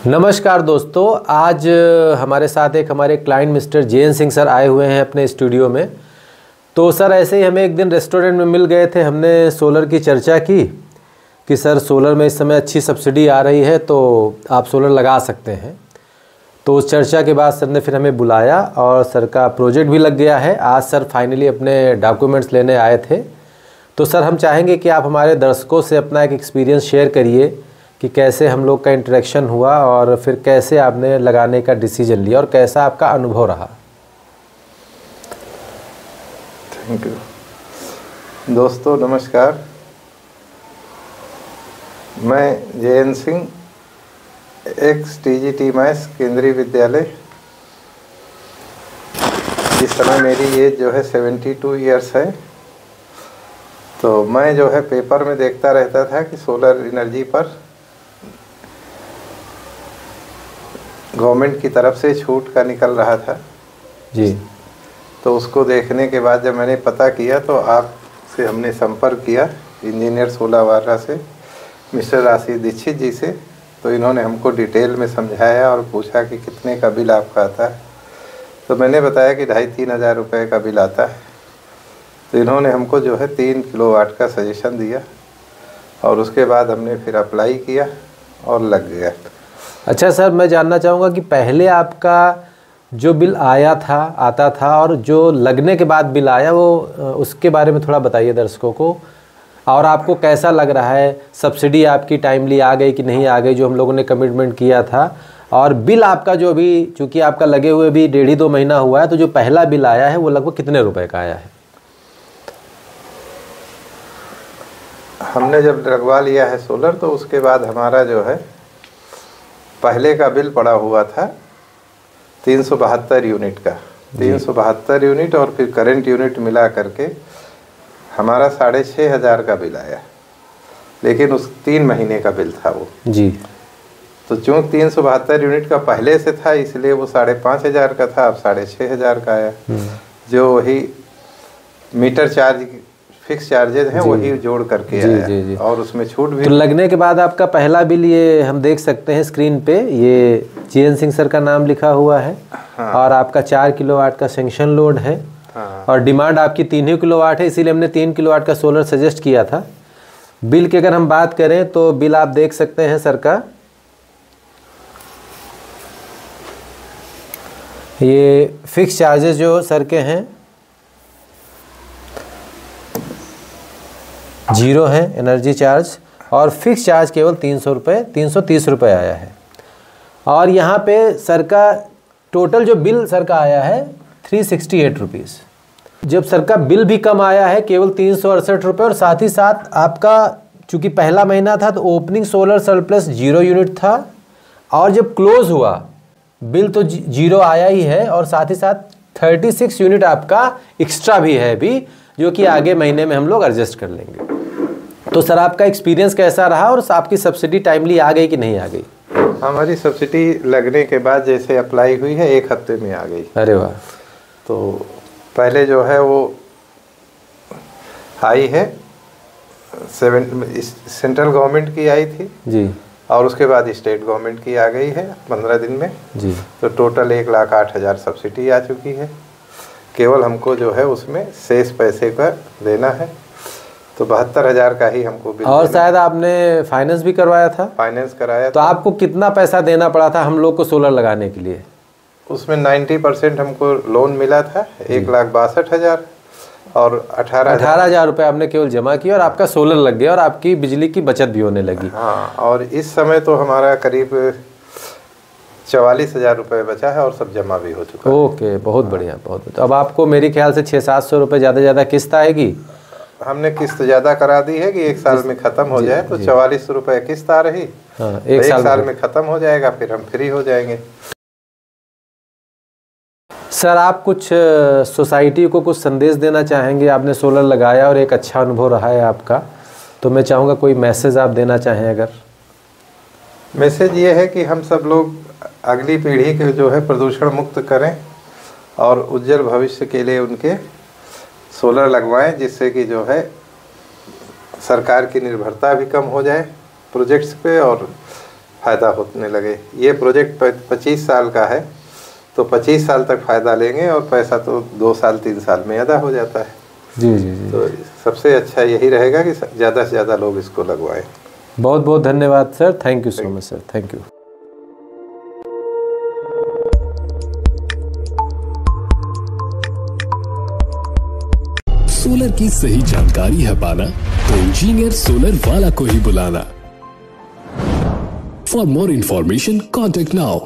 नमस्कार दोस्तों, आज हमारे साथ हमारे client mister JN. Singh sir आए हुए हैं अपने स्टूडियो में। तो सर ऐसे ही हमें एक दिन रेस्टोरेंट में मिल गए थे। हमने सोलर की चर्चा की कि सर सोलर में इस समय अच्छी सब्सिडी आ रही है तो आप सोलर लगा सकते हैं। तो उस चर्चा के बाद सर ने फिर हमें बुलाया और सर का प्रोजेक्ट भी लग गया है। आज सर फाइनली अपने डॉक्यूमेंट्स लेने आए थे। तो सर हम चाहेंगे कि आप हमारे दर्शकों से अपना एक एक्सपीरियंस शेयर करिए कि कैसे हम लोग का इंटरेक्शन हुआ और फिर कैसे आपने लगाने का डिसीजन लिया और कैसा आपका अनुभव रहा। Thank you. दोस्तों नमस्कार, मैं जे.एन. सिंह, एक्स टी.जी.टी. मैस केंद्रीय विद्यालय। इस समय मेरी एज जो है 72 ईयर्स है। तो मैं जो है पेपर में देखता रहता था कि सोलर एनर्जी पर गवर्नमेंट की तरफ से छूट का निकल रहा था जी। तो उसको देखने के बाद जब मैंने पता किया तो आपसे हमने संपर्क किया इंजीनियर सोलावारा से, मिस्टर आशीष दीक्षित जी से। तो इन्होंने हमको डिटेल में समझाया और पूछा कि कितने का बिल आपका आता है। तो मैंने बताया कि 2,500-3 हज़ार रुपये का बिल आता है। तो इन्होंने हमको जो है 3 किलोवाट का सजेशन दिया और उसके बाद हमने फिर अप्लाई किया और लग गया। अच्छा सर, मैं जानना चाहूँगा कि पहले आपका जो बिल आता था और जो लगने के बाद बिल आया वो उसके बारे में थोड़ा बताइए दर्शकों को। और आपको कैसा लग रहा है, सब्सिडी आपकी टाइमली आ गई कि नहीं आ गई जो हम लोगों ने कमिटमेंट किया था। और बिल आपका जो भी, चूँकि आपका लगे हुए भी 1.5-2 महीना हुआ है, तो जो पहला बिल आया है वो लगभग कितने रुपए का आया है? हमने जब लगवा लिया है सोलर तो उसके बाद हमारा जो है पहले का बिल पड़ा हुआ था 372 यूनिट का, 372 यूनिट और फिर करंट यूनिट मिला करके हमारा 6,500 का बिल आया। लेकिन उस 3 महीने का बिल था वो जी। तो चूँकि 372 यूनिट का पहले से था इसलिए वो 5,500 का था, अब 6,500 का आया। जो वही मीटर चार्ज फिक्स चार्जेज हैं वही जोड़ करके आया। जी। और उसमें छूट भी। तो लगने के बाद आपका पहला बिल, ये हम देख सकते हैं स्क्रीन पे, ये जे.एन. सिंह सर का नाम लिखा हुआ है। हाँ। और आपका 4 किलोवाट का सेंक्शन लोड है। हाँ। और डिमांड आपकी 3 ही किलोवाट है, इसीलिए हमने 3 किलोवाट का सोलर सजेस्ट किया था। बिल की अगर हम बात करें तो बिल आप देख सकते हैं सर का, ये फिक्स चार्जेस जो सर के हैं 0 है, एनर्जी चार्ज, और फिक्स चार्ज केवल 330 रुपये आया है। और यहाँ पे सर का टोटल जो बिल सर का आया है 368 रुपीज़। जब सर का बिल भी कम आया है केवल 368 रुपये, और साथ ही साथ आपका चूँकि पहला महीना था तो ओपनिंग सोलर सरप्लस 0 यूनिट था, और जब क्लोज हुआ बिल तो 0 आया ही है, और साथ ही साथ 36 यूनिट आपका एक्स्ट्रा भी है भी, जो कि आगे महीने में हम लोग एडजस्ट कर लेंगे। तो सर आपका एक्सपीरियंस कैसा रहा और आपकी सब्सिडी टाइमली आ गई कि नहीं आ गई? हमारी सब्सिडी लगने के बाद जैसे अप्लाई हुई है 1 हफ्ते में आ गई। अरे वाह। तो पहले जो है वो आई है सेंट्रल गवर्नमेंट की आई थी जी, और उसके बाद स्टेट गवर्नमेंट की आ गई है 15 दिन में जी। तो टोटल 1,08,000 सब्सिडी आ चुकी है। केवल हमको जो है उसमें शेष पैसे का देना है, तो 72,000 का ही हमको बिल। और शायद आपने फाइनेंस भी करवाया था? फाइनेंस कराया तो आपको कितना पैसा देना पड़ा था हम लोग को सोलर लगाने के लिए? उसमें 90% हमको लोन मिला था 1,62,000 और 18,000 रुपये आपने केवल जमा किया और आपका सोलर लग गया और आपकी बिजली की बचत भी होने लगी। हाँ, और इस समय तो हमारा करीब 44,000 रुपये बचा है और सब जमा भी हो चुका है। ओके, बहुत बढ़िया, बहुत बढ़िया। तो अब आपको मेरे ख्याल से 600-700 रुपये ज़्यादा किस्त आएगी। हमने किस्त ज़्यादा करा दी है कि 1 साल में ख़त्म हो जाए, तो 44 रुपये किस्त आ रही। हाँ, 1 साल में ख़त्म हो जाएगा, फिर हम फ्री हो जाएंगे। सर आप कुछ सोसाइटी को कुछ संदेश देना चाहेंगे? आपने सोलर लगाया और एक अच्छा अनुभव रहा है आपका, तो मैं चाहूँगा कोई मैसेज आप देना चाहें अगर। मैसेज ये है कि हम सब लोग अगली पीढ़ी के जो है प्रदूषण मुक्त करें और उज्जवल भविष्य के लिए उनके सोलर लगवाएं, जिससे कि जो है सरकार की निर्भरता भी कम हो जाए प्रोजेक्ट्स पे और फ़ायदा होने लगे। ये प्रोजेक्ट 25 साल का है, तो 25 साल तक फ़ायदा लेंगे और पैसा तो 2 साल 3 साल में अदा हो जाता है। जी जी जी। तो सबसे अच्छा यही रहेगा कि ज़्यादा से ज़्यादा लोग इसको लगवाएं। बहुत बहुत धन्यवाद sir, thank you so much sir, thank you. Solar की सही जानकारी है पाना तो इंजीनियर सोलर वाला को ही बुलाना। For more information contact now.